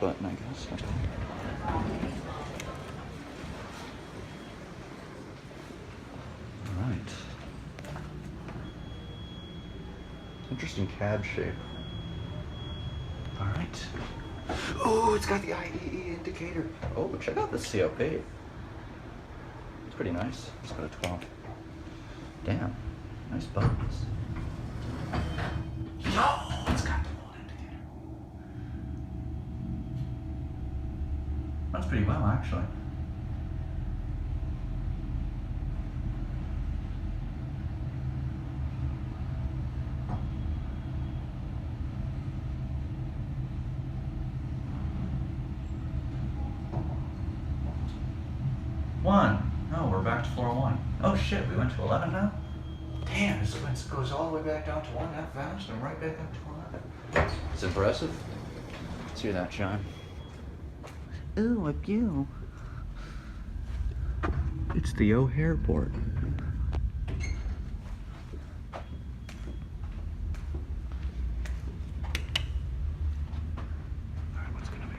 button, I guess. Okay. All right. Interesting cab shape. All right. Oh, it's got the IEE indicator. Oh, check out this COP. It's pretty nice. It's got a 12. Damn, nice buttons. Yo, it's got the old indicator. Runs pretty well, actually. One. Oh, we're back to 401. Oh shit, we went to 11 now? Damn, this goes all the way back down to 1 that fast and right back up to 11. It's impressive. Let's hear that chime. Ooh, a pew. It's the O'Hare port. Alright, what's gonna be?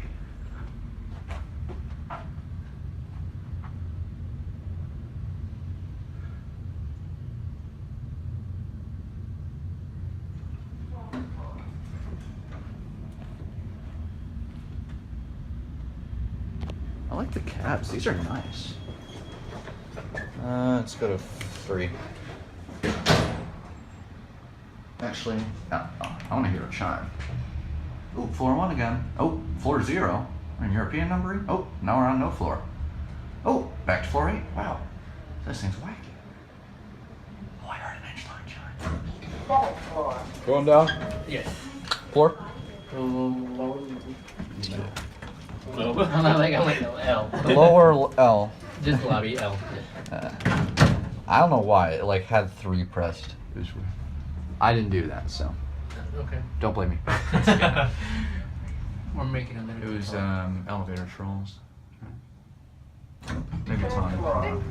I like the cabs. These are nice. Let's go to 3. Actually, I want to hear a chime. Ooh, floor 1 again. Oh, floor 0. We're in European numbering. Oh, now we're on no floor. Oh, back to floor 8. Wow, this thing's wacky. Oh, I heard an InchLine chime. 7th floor. Going down? Yes. Floor? Lower. No. I'm like L. Lower L. Just lobby L. I don't know why. It like had 3 pressed. It was weird. I didn't do that, so Okay. don't blame me. We're making a minute. It was elevator trolls. Maybe it's on.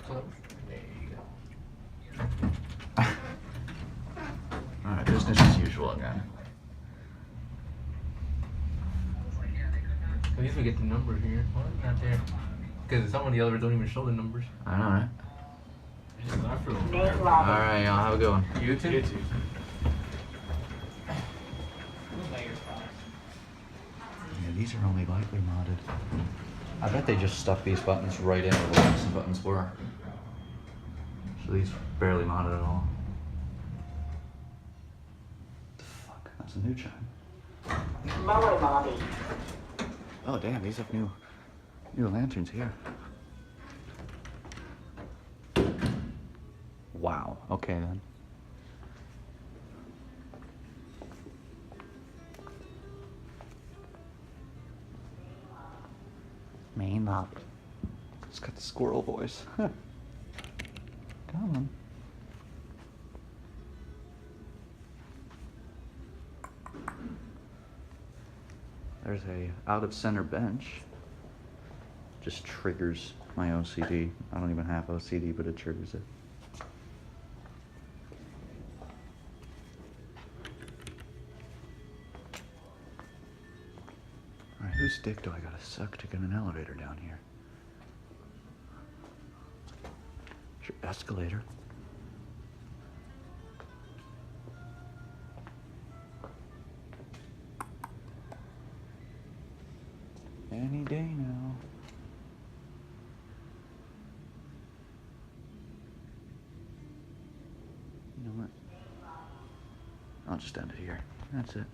Close. There you go. Alright, business as usual again. At least we get the number here. What? Not there. Because some of the others don't even show the numbers. I know, right? Main lobby. Alright, y'all have a good one. You too? Yeah, these are only lightly modded. I bet they just stuck these buttons right in where the Westin buttons were. So these barely modded at all. The fuck? That's a new chime. Lower lobby. Oh damn, these have new lanterns here. Wow. Okay then. Main lobby. It's got the squirrel voice. Come on. There's a out of center bench. Just triggers my OCD. I don't even have OCD, but it triggers it. Alright, whose dick do I gotta suck to get an elevator down here? It's your escalator. Any day now. You know what? I'll just end it here. That's it.